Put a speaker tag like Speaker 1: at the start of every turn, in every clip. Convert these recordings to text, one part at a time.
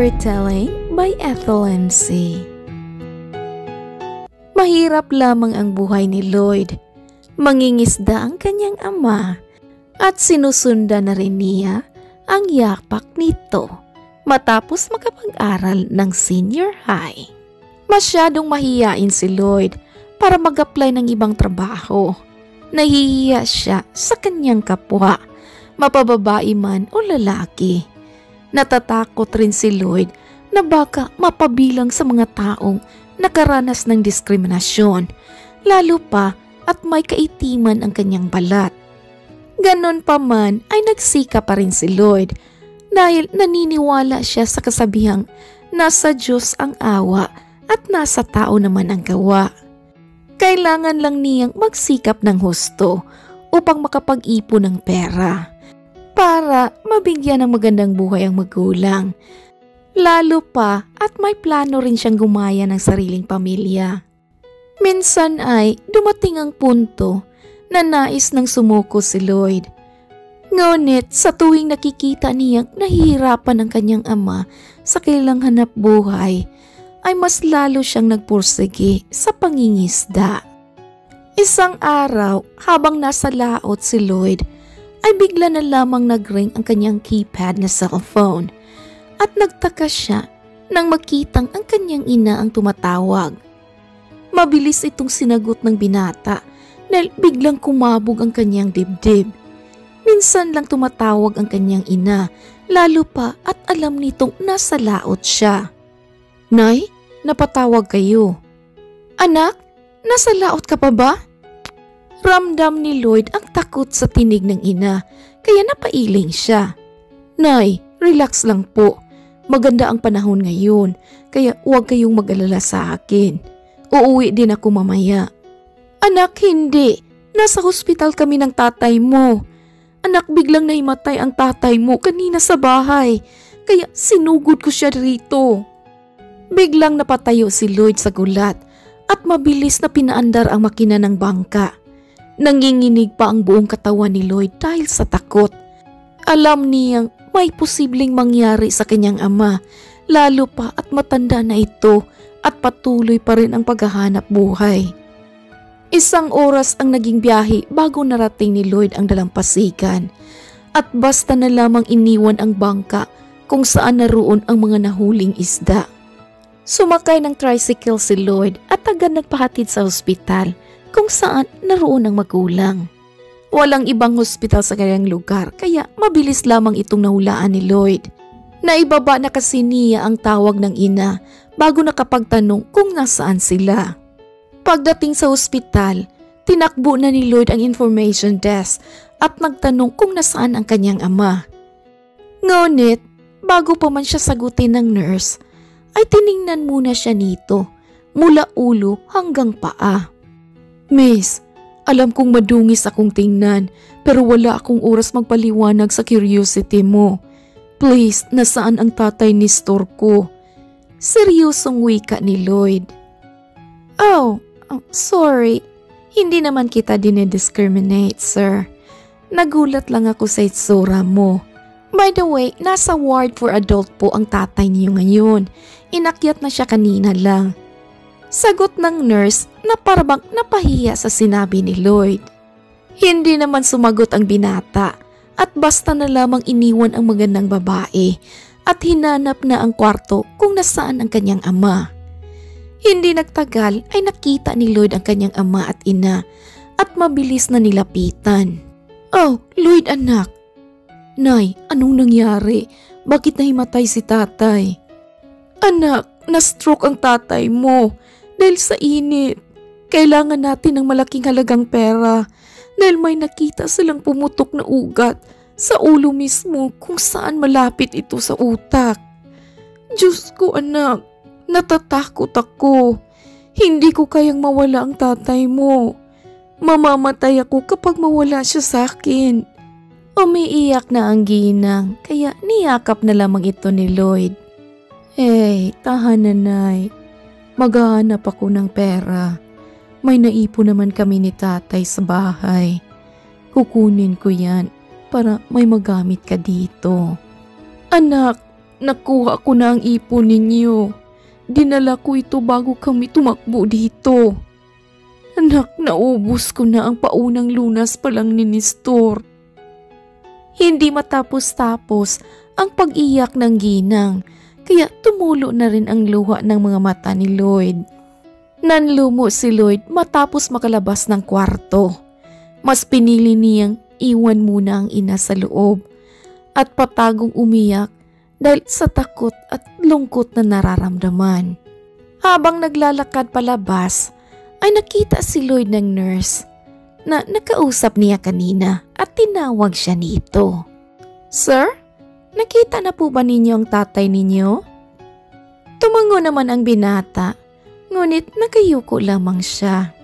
Speaker 1: Storytelling by Ethel MC. Mahirap lamang ang buhay ni Lloyd. Mangingisda ang kanyang ama at sinusundan na rin niya ang yapak nito matapos makapag-aral ng senior high. Masyadong mahiyain si Lloyd para mag-apply ng ibang trabaho. Nahihiya siya sa kanyang kapwa, mapababae man o lalaki. Natatakot rin si Lloyd na baka mapabilang sa mga taong nakaranas ng diskriminasyon, lalo pa at may kaitiman ang kanyang balat. Ganon pa man ay nagsika pa rin si Lloyd dahil naniniwala siya sa kasabihang nasa Diyos ang awa at nasa tao naman ang gawa. Kailangan lang niyang magsikap ng husto upang makapag-ipon ng pera para mabigyan ng magandang buhay ang magulang. Lalo pa at may plano rin siyang gumaya ng sariling pamilya. Minsan ay dumating ang punto na nais nang sumuko si Lloyd. Ngunit sa tuwing nakikita niyang nahihirapan ang kanyang ama sa kailang hanap buhay, ay mas lalo siyang nagpursige sa pangingisda. Isang araw habang nasa laot si Lloyd, ay bigla na lamang nag-ring ang kanyang keypad na cellphone at nagtaka siya nang makitang ang kanyang ina ang tumatawag. Mabilis itong sinagot ng binata dahil biglang kumabog ang kanyang dibdib. Minsan lang tumatawag ang kanyang ina, lalo pa at alam nitong nasa laot siya. "Nay, napatawag kayo." "Anak, nasa laot ka pa ba?" Ramdam ni Lloyd ang takot sa tinig ng ina, kaya napailing siya. "Nay, relax lang po. Maganda ang panahon ngayon, kaya huwag kayong mag-alala sa akin. Uuwi din ako mamaya." "Anak, hindi. Nasa hospital kami ng tatay mo. Anak, biglang nahimatay ang tatay mo kanina sa bahay, kaya sinugod ko siya rito." Biglang napatayo si Lloyd sa gulat at mabilis na pinaandar ang makina ng bangka. Nanginginig pa ang buong katawan ni Lloyd dahil sa takot. Alam niyang may posibleng mangyari sa kanyang ama, lalo pa at matanda na ito at patuloy pa rin ang paghahanap buhay. Isang oras ang naging biyahe bago narating ni Lloyd ang dalampasigan at basta na lamang iniwan ang bangka kung saan naroon ang mga nahuling isda. Sumakay ng tricycle si Lloyd at agad nagpahatid sa ospital kung saan naroon ang magulang. Walang ibang hospital sa kanyang lugar kaya mabilis lamang itong nahulaan ni Lloyd. Naibaba na kasi niya ang tawag ng ina bago nakapagtanong kung nasaan sila. Pagdating sa ospital, tinakbo na ni Lloyd ang information desk at nagtanong kung nasaan ang kanyang ama. Ngunit bago pa man siya sagutin ng nurse, ay tiningnan muna siya nito mula ulo hanggang paa. "Miss, alam kong madungis akong tingnan pero wala akong oras magpaliwanag sa curiosity mo. Please, nasaan ang tatay ni Store ko?" Seryosong wika ni Lloyd. Oh, sorry. Hindi naman kita dinidiscriminate, sir. Nagulat lang ako sa itsura mo. By the way, nasa ward for adult po ang tatay niyo ngayon. Inakyat na siya kanina lang. Sagot ng nurse na parabang napahiya sa sinabi ni Lloyd. Hindi naman sumagot ang binata at basta na lamang iniwan ang magandang babae at hinanap na ang kwarto kung nasaan ang kanyang ama. Hindi nagtagal ay nakita ni Lloyd ang kanyang ama at ina at mabilis na nilapitan. "Oh, Lloyd anak." "Nay, anong nangyari? Bakit nahimatay si tatay?" "Anak, na-stroke ang tatay mo. Dahil sa init, kailangan natin ng malaking halagang pera dahil may nakita silang pumutok na ugat sa ulo mismo kung saan malapit ito sa utak." "Diyos ko anak, natatakot ako. Hindi ko kayang mawala ang tatay mo. Mamamatay ako kapag mawala siya sa akin." Umiiyak na ang ginang kaya niyakap na lamang ito ni Lloyd. Tahan na nay. Maghahanap ako ng pera. May naipon naman kami ni tatay sa bahay. Kukunin ko yan para may magamit ka dito." "Anak, nakuha ko na ang ipon ninyo. Dinala ko ito bago kami tumakbo dito. Anak, naubos ko na ang paunang lunas pa lang ni Nestor. Hindi matapos-tapos ang pag-iyak ng ginang, kaya tumulo na rin ang luha ng mga mata ni Lloyd. Nanlumo si Lloyd matapos makalabas ng kwarto. Mas pinili niyang iwan muna ang ina sa loob at patagong umiyak dahil sa takot at lungkot na nararamdaman. Habang naglalakad palabas, ay nakita si Lloyd ng nurse na nakausap niya kanina at tinawag siya nito. "Sir, nakita na po ba ninyo ang tatay ninyo?" Tumango naman ang binata, ngunit nakayuko lamang siya.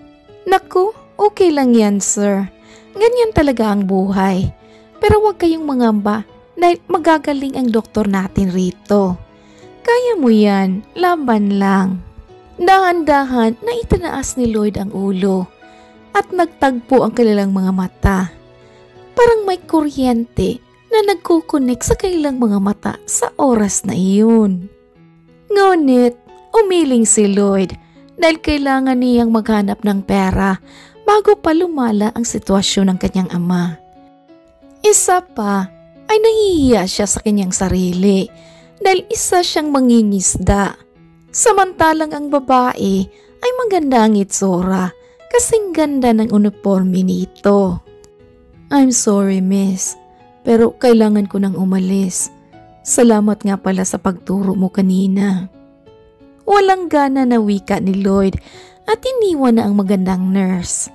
Speaker 1: "Naku, okay lang yan, sir. Ganyan talaga ang buhay. Pero huwag kayong mangamba dahil magagaling ang doktor natin rito. Kaya mo yan, laban lang." Dahan-dahan na itinaas ni Lloyd ang ulo at nagtagpo ang kanilang mga mata. Parang may kuryente na nagkukunik sa kanilang mga mata sa oras na iyon. Ngunit umiling si Lloyd dahil kailangan niyang maghanap ng pera bago pa lumala ang sitwasyon ng kanyang ama. Isa pa ay nahihiya siya sa kanyang sarili dahil isa siyang mangingisda. Samantalang ang babae ay maganda ang itsura kasing ganda ng uniforme nito. "I'm sorry, miss, pero kailangan ko nang umalis. Salamat nga pala sa pagturo mo kanina." Walang gana na wika ni Lloyd at iniwan na ang magandang nurse.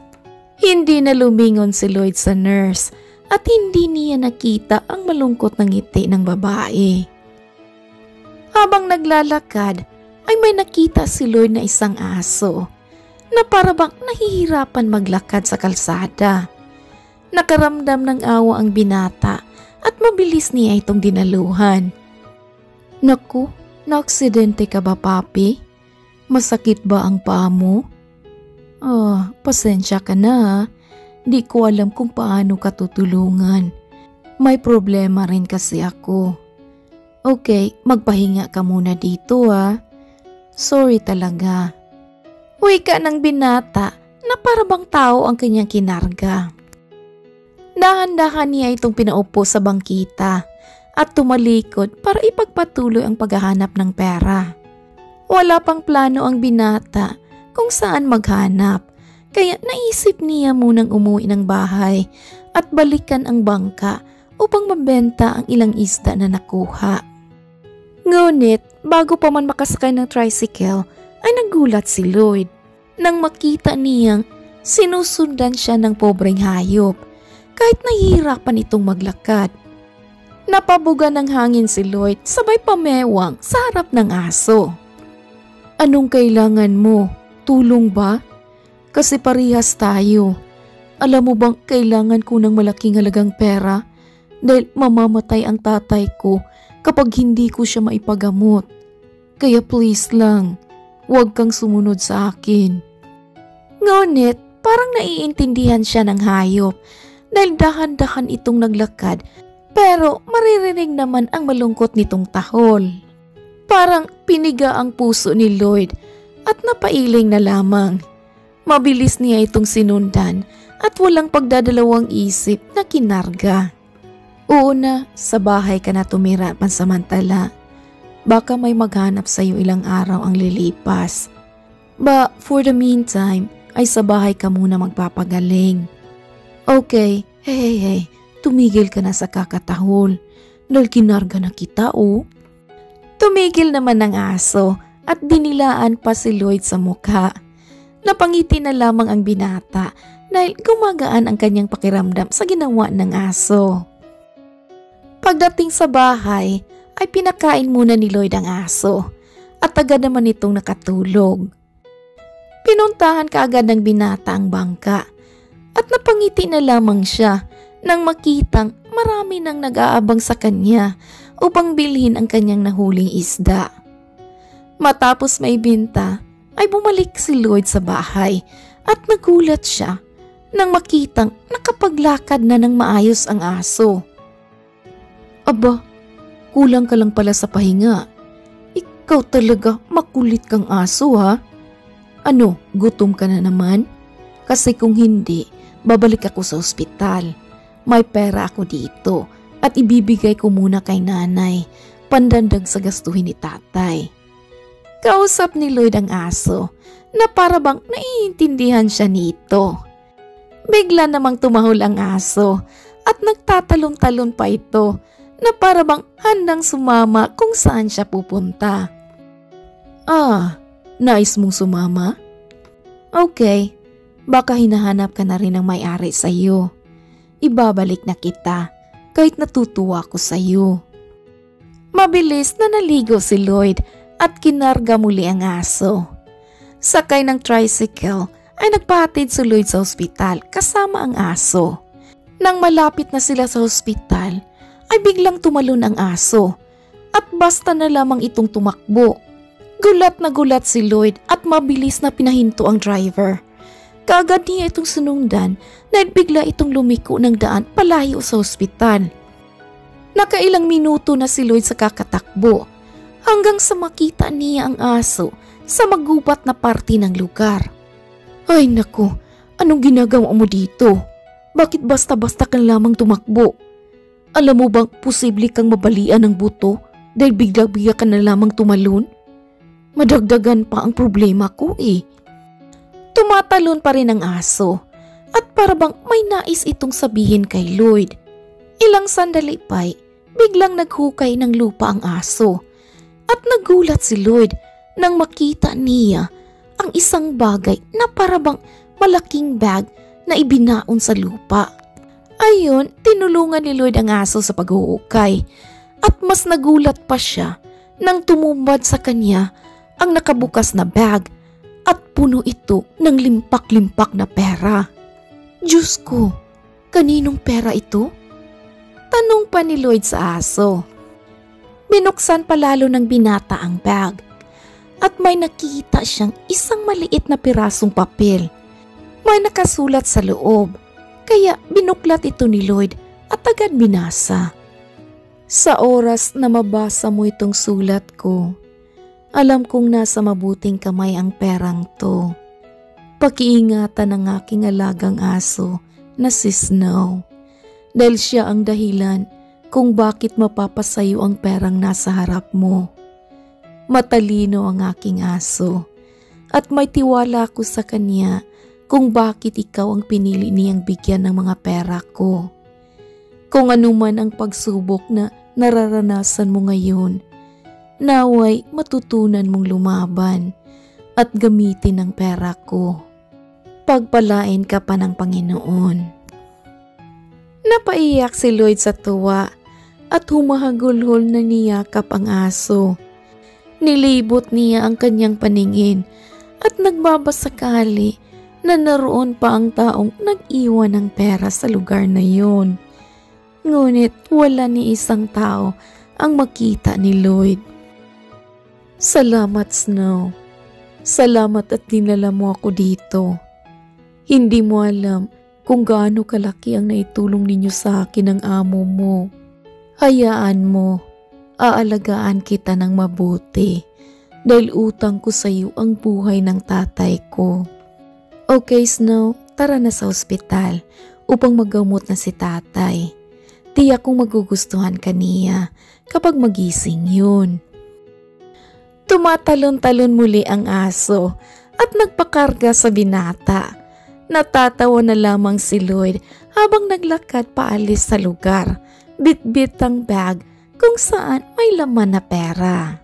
Speaker 1: Hindi na lumingon si Lloyd sa nurse at hindi niya nakita ang malungkot na ngiti ng babae. Habang naglalakad ay may nakita si Lloyd na isang aso na parabang nahihirapan maglakad sa kalsada. Nakaramdam ng awa ang binata at mabilis niya itong dinaluhan. "Naku, naaksidente ka ba, papi? Masakit ba ang paa mo?" Pasensya ka na. Di ko alam kung paano ka tutulungan. May problema rin kasi ako. Okay, magpahinga ka muna dito Sorry talaga." Wika ng binata na parabang tao ang kanyang kinarga. Dahan-dahan niya itong pinaupo sa bangkita at tumalikod para ipagpatuloy ang paghahanap ng pera. Wala pang plano ang binata kung saan maghanap, kaya naisip niya munang umuwi ng bahay at balikan ang bangka upang mabenta ang ilang isda na nakuha. Ngunit bago pa man makasakay ng tricycle ay nagulat si Lloyd nang makita niyang sinusundan siya ng pobreng hayop kahit nahihirapan itong maglakad. Napabuga ng hangin si Lloyd sabay pamewang sa harap ng aso. "Anong kailangan mo? Tulong ba? Kasi parihas tayo. Alam mo bang kailangan ko ng malaking halagang pera dahil mamamatay ang tatay ko kapag hindi ko siya maipagamot. Kaya please lang, huwag kang sumunod sa akin." Ngunit parang naiintindihan siya ng hayop dahil dahan-dahan itong naglakad pero maririnig naman ang malungkot nitong tahol. Parang piniga ang puso ni Lloyd at napailing na lamang. Mabilis niya itong sinundan at walang pagdadalawang isip na kinarga. "Una, sa bahay ka na tumira pansamantala. Baka may maghanap sa iyo ilang araw ang lilipas. For the meantime, ay sa bahay ka muna magpapagaling. Okay, hey, tumigil ka na sa kakatahol dahil kinarga na kita Tumigil naman ang aso at dinilaan pa si Lloyd sa mukha. Napangiti na lamang ang binata dahil gumagaan ang kanyang pakiramdam sa ginawa ng aso. Pagdating sa bahay ay pinakain muna ni Lloyd ang aso at agad naman itong nakatulog. Pinuntahan kaagad ng binata ang bangka at napangiti na lamang siya nang makitang marami nang nag-aabang sa kanya upang bilhin ang kanyang nahuling isda. Matapos maibenta ay bumalik si Lloyd sa bahay at nagulat siya nang makitang nakapaglakad na ng maayos ang aso. Aba, kulang ka lang pala sa pahinga. Ikaw talaga makulit kang aso ha. Ano, gutom ka na naman? Kasi kung hindi, babalik ako sa ospital. May pera ako dito at ibibigay ko muna kay nanay, pandandag sa gastuhin ni tatay. Kausap ni Lloyd ang aso na para bang naiintindihan siya nito. Bigla namang tumahol ang aso at nagtatalon-talon pa ito na para bang handang sumama kung saan siya pupunta. Nais mong sumama? Okay, baka hinahanap ka na rin ng may-ari sa iyo. Ibabalik na kita kahit natutuwa ko sa iyo. Mabilis na naligo si Lloyd at kinarga muli ang aso. Sakay ng tricycle ay nagpahatid si Lloyd sa ospital kasama ang aso. Nang malapit na sila sa ospital ay biglang tumalon ang aso at basta na lamang itong tumakbo. Gulat na gulat si Lloyd at mabilis na pinahinto ang driver. Kaagad niya itong sinundan na bigla itong lumiko ng daan palayo sa ospital. Nakailang minuto na si Lloyd sa kakatakbo hanggang sa makita niya ang aso sa magubat na parte ng lugar. Ay naku, anong ginagawa mo dito? Bakit basta-basta kang lamang tumakbo? Alam mo bang posible kang mabalian ng buto dahil bigla-bigla ka na lamang tumalon? Madagdagan pa ang problema ko eh. Tumatalon pa rin ang aso at para bang may nais itong sabihin kay Lloyd. Ilang sandali pa'y biglang naghukay ng lupa ang aso at nagulat si Lloyd nang makita niya ang isang bagay na para bang malaking bag na ibinaon sa lupa. Ayun, tinulungan ni Lloyd ang aso sa paghuhukay at mas nagulat pa siya nang tumumbad sa kanya ang nakabukas na bag at puno ito ng limpak-limpak na pera. Diyos ko, kaninong pera ito? Tanong pa ni Lloyd sa aso. Binuksan palalo ng binata ang bag at may nakita siyang isang maliit na pirasong papel. May nakasulat sa loob, kaya binuklat ito ni Lloyd at agad binasa. Sa oras na mabasa mo itong sulat ko, alam kong nasa mabuting kamay ang perang to. Pakiingatan ang aking alagang aso na si Snow dahil siya ang dahilan kung bakit mapapasayo ang perang nasa harap mo. Matalino ang aking aso at may tiwala ko sa kanya kung bakit ikaw ang pinili niyang bigyan ng mga pera ko. Kung anuman ang pagsubok na nararanasan mo ngayon, naway matutunan mong lumaban at gamitin ang pera ko. Pagpalain ka pa ng Panginoon. Napaiyak si Lloyd sa tuwa at humahagulhol na niyakap ang aso. Nilibot niya ang kanyang paningin at nagbabasakali na naroon pa ang taong nag-iwan ng pera sa lugar na yun. Ngunit wala ni isang tao ang makita ni Lloyd. Salamat, Snow. Salamat at dinala mo ako dito. Hindi mo alam kung gaano kalaki ang naitulong ninyo sa akin ng amo mo. Hayaan mo, aalagaan kita ng mabuti dahil utang ko sa iyo ang buhay ng tatay ko. Okay, Snow, tara na sa ospital upang magamot na si tatay. Tiyak kong magugustuhan ka niya kapag magising yun. Tumatalon-talon muli ang aso at nagpakarga sa binata. Natatawa na lamang si Lloyd habang naglakad paalis sa lugar, bit-bit ang bag kung saan may laman na pera.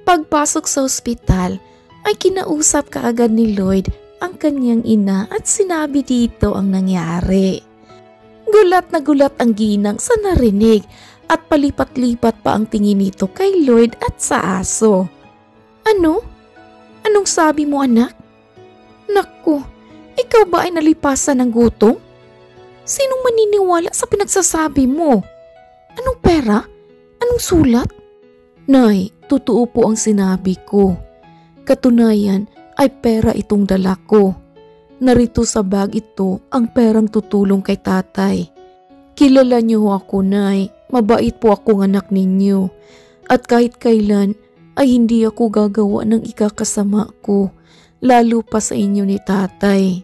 Speaker 1: Pagpasok sa ospital ay kinausap kaagad ni Lloyd ang kanyang ina at sinabi dito ang nangyari. Gulat na gulat ang ginang sa narinig at palipat-lipat pa ang tingin nito kay Lloyd at sa aso. Ano? Anong sabi mo, anak? Naku, ikaw ba ay nalipasan ng gutom? Sinong maniniwala sa pinagsasabi mo? Anong pera? Anong sulat? Nay, totoo po ang sinabi ko. Katunayan ay pera itong dala ko. Narito sa bag ito ang perang tutulong kay tatay. Kilala niyo ako, Nay. mabait po akong anak ninyo. At kahit kailan ay hindi ako gagawa ng ikakasama ko, lalo pa sa inyo ni tatay.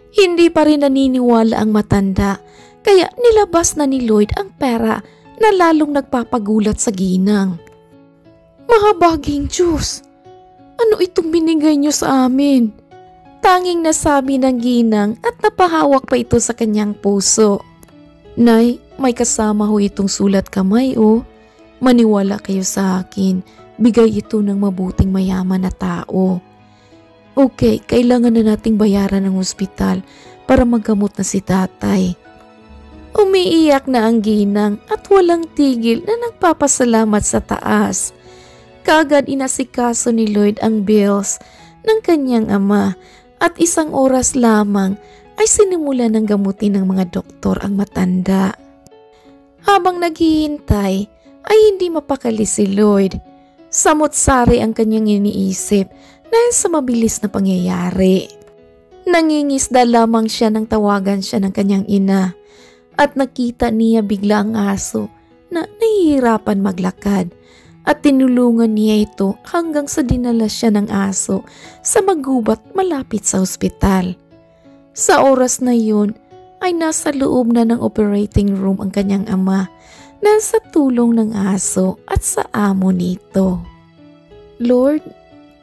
Speaker 1: Hindi pa rin naniniwala ang matanda, kaya nilabas na ni Lloyd ang pera na lalong nagpapagulat sa ginang. Mahabaging Diyos! Ano itong binigay niyo sa amin? Tanging nasabi ng ginang at napahawak pa ito sa kanyang puso. Nay, may kasama ho itong sulat kamay o. Maniwala kayo sa akin, bigay ito ng mabuting mayaman na tao. Okay, kailangan na nating bayaran ang ospital para maggamot na si tatay. Umiiyak na ang ginang at walang tigil na nagpapasalamat sa taas. Kaagad inasikaso ni Lloyd ang bills ng kanyang ama at 1 oras lamang ay sinimula ng gamutin ng mga doktor ang matanda. Habang naghihintay ay hindi mapakali si Lloyd. Samot-sari ang kanyang iniisip dahil sa mabilis na pangyayari. Nangingisda lamang siya nang tawagan siya ng kanyang ina at nakita niya bigla ang aso na nahihirapan maglakad. At tinulungan niya ito hanggang sa dinala siya ng aso sa magubat malapit sa ospital. Sa oras na yun ay nasa loob na ng operating room ang kanyang ama dahil sa tulong ng aso at sa amo nito. Lord,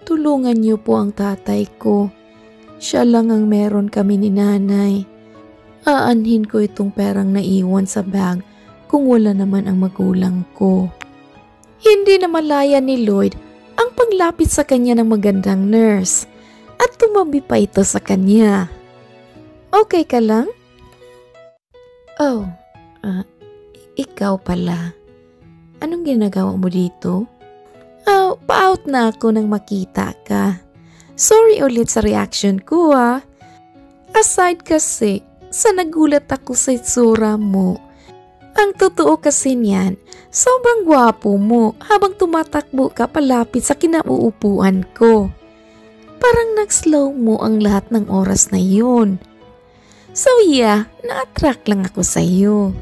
Speaker 1: tulungan niyo po ang tatay ko. Siya lang ang meron kami ni nanay. Aanhin ko itong perang naiwan sa bag kung wala naman ang magulang ko. Hindi na malaya ni Lloyd ang paglapit sa kanya ng magandang nurse at tumabi pa ito sa kanya. Okay ka lang? Oh, ikaw pala. Anong ginagawa mo dito? Oh, pa-out na ako nang makita ka. Sorry ulit sa reaction ko Aside kasi sa nagulat ako sa itsura mo. Ang totoo kasi niyan, sobrang gwapo mo habang tumatakbo ka palapit sa kinauupuan ko. Parang nag-slow mo ang lahat ng oras na yun. So yeah, na-attract lang ako sa iyo.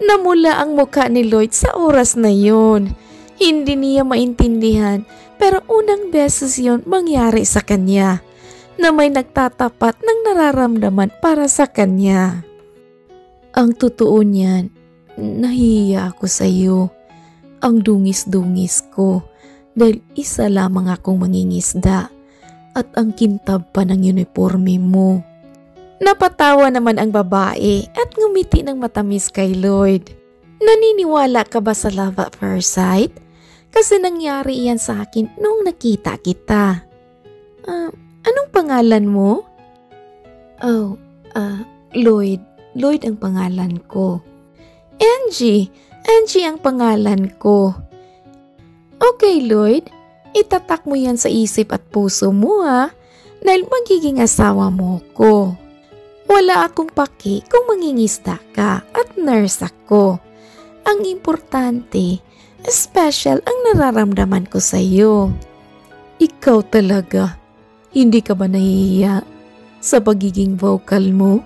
Speaker 1: Namula ang mukha ni Lloyd sa oras na yun. Hindi niya maintindihan pero unang beses yun mangyari sa kanya na may nagtatapat ng nararamdaman para sa kanya. Ang totoo niyan, nahihiya ako sa iyo. Ang dungis-dungis ko dahil isa lamang akong mangingisda at ang kintab pa ng uniforme mo. Napatawa naman ang babae at ngumiti ng matamis kay Lloyd. Naniniwala ka ba sa love at first sight? Kasi nangyari iyan sa akin nung nakita kita. Anong pangalan mo? Oh, Lloyd. Lloyd ang pangalan ko. Angie ang pangalan ko. Okay, Lloyd. Itatak mo yan sa isip at puso mo dahil magiging asawa mo ko. Wala akong paki kung mangingisda ka at nurse ako. Ang importante, special ang nararamdaman ko sa iyo. Ikaw talaga, hindi ka ba nahihiya sa pagiging vocal mo?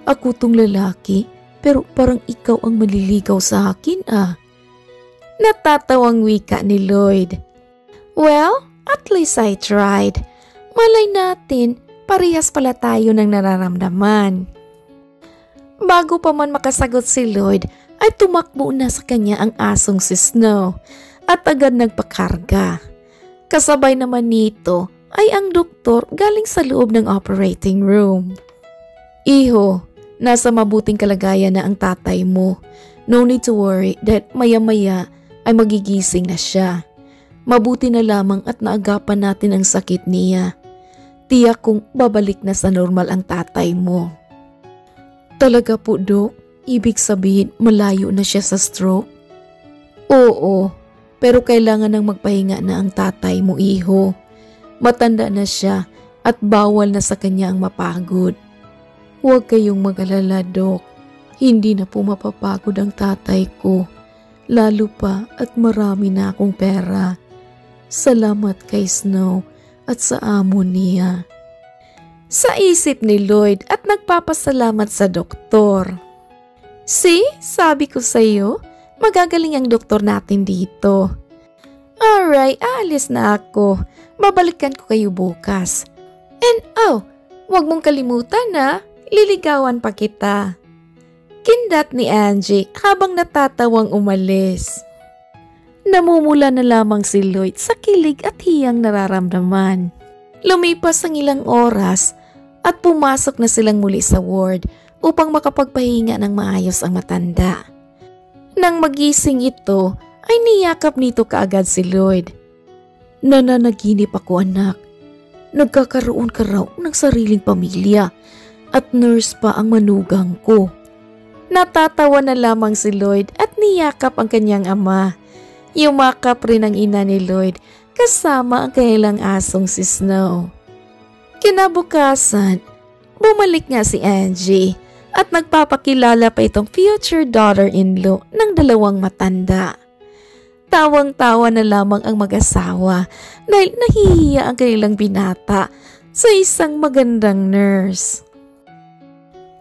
Speaker 1: Ako tong lalaki, pero parang ikaw ang maliligaw sa akin Natatawang wika ni Lloyd. Well, at least I tried. Malay natin, parehas pala tayo ng nararamdaman. Bago pa man makasagot si Lloyd, ay tumakbo na sa kanya ang asong si Snow at agad nagpakarga. Kasabay naman nito ay ang doktor galing sa loob ng operating room. Iho, nasa mabuting kalagayan na ang tatay mo. No need to worry that maya-maya ay magigising na siya. Mabuti na lamang at naagapan natin ang sakit niya. Tiyak kung babalik na sa normal ang tatay mo. Talaga po, Dok? Ibig sabihin malayo na siya sa stroke? Oo, pero kailangan nang magpahinga na ang tatay mo, iho. Matanda na siya at bawal na sa kanya ang mapagod. Huwag kayong mag-alala, Dok. Hindi na po mapapagod ang tatay ko. Lalo pa at marami na akong pera. Salamat kay Snow at sa amo niya. Sa isip ni Lloyd at nagpapasalamat sa doktor. See, sabi ko sa iyo, Magagaling ang doktor natin dito. Alright, aalis na ako. Babalikan ko kayo bukas. And huwag mong kalimutan na, liligawan pa kita. Kindat ni Angie habang natatawang umalis. Namumula na lamang si Lloyd sa kilig at hiyang nararamdaman. Lumipas ang ilang oras at pumasok na silang muli sa ward upang makapagpahinga ng maayos ang matanda. Nang magising ito, ay niyakap nito kaagad si Lloyd. Nananaginip ako, anak. Nagkakaroon ka raw ng sariling pamilya at nurse pa ang manugang ko. Natatawa na lamang si Lloyd at niyakap ang kanyang ama. Yumakap rin ang ina ni Lloyd kasama ang kanilang asong si Snow. Kinabukasan, bumalik nga si Angie at nagpapakilala pa itong future daughter-in-law ng dalawang matanda. Tawang-tawa na lamang ang mag-asawa dahil nahihiya ang kanilang binata sa isang magandang nurse.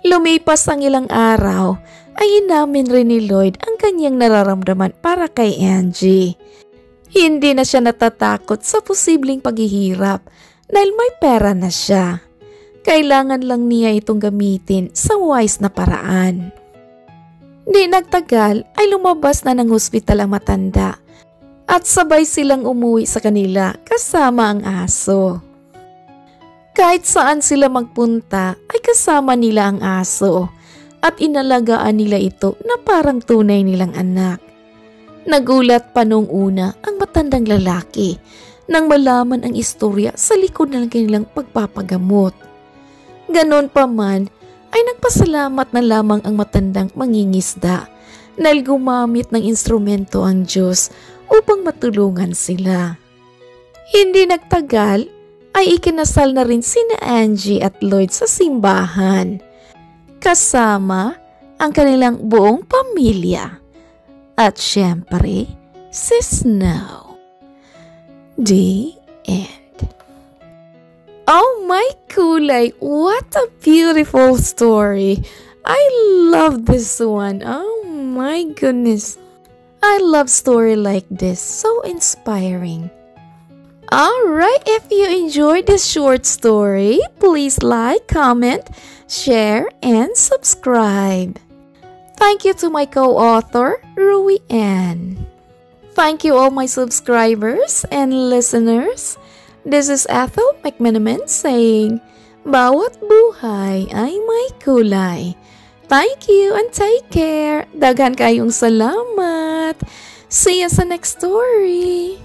Speaker 1: Lumipas ang ilang araw ay inamin rin ni Lloyd ang kanyang nararamdaman para kay Angie. Hindi na siya natatakot sa posibleng paghihirap dahil may pera na siya. Kailangan lang niya itong gamitin sa wise na paraan. Di nagtagal ay lumabas na ng hospital ang matanda at sabay silang umuwi sa kanila kasama ang aso. Kahit saan sila magpunta ay kasama nila ang aso at inalagaan nila ito na parang tunay nilang anak. Nagulat pa noong una ang matandang lalaki nang malaman ang istorya sa likod ng kanilang pagpapagamot. Ganon pa man ay nagpasalamat na lamang ang matandang mangingisda dahil gumamit ng instrumento ang Diyos upang matulungan sila. Hindi nagtagal ay ikinasal na rin sina Angie at Lloyd sa simbahan, kasama ang kanilang buong pamilya at syempre si Snow. The end. Oh my kulay, what a beautiful story. I love this one. Oh my goodness. I love story like this. So inspiring. Alright, if you enjoyed this short story, please like, comment, share, and subscribe. Thank you to my co-author, Rui Ann. Thank you all my subscribers and listeners. This is Ethel McMenamin saying, bawat buhay ay may kulay. Thank you and take care. Daghan kayong salamat. See you sa next story.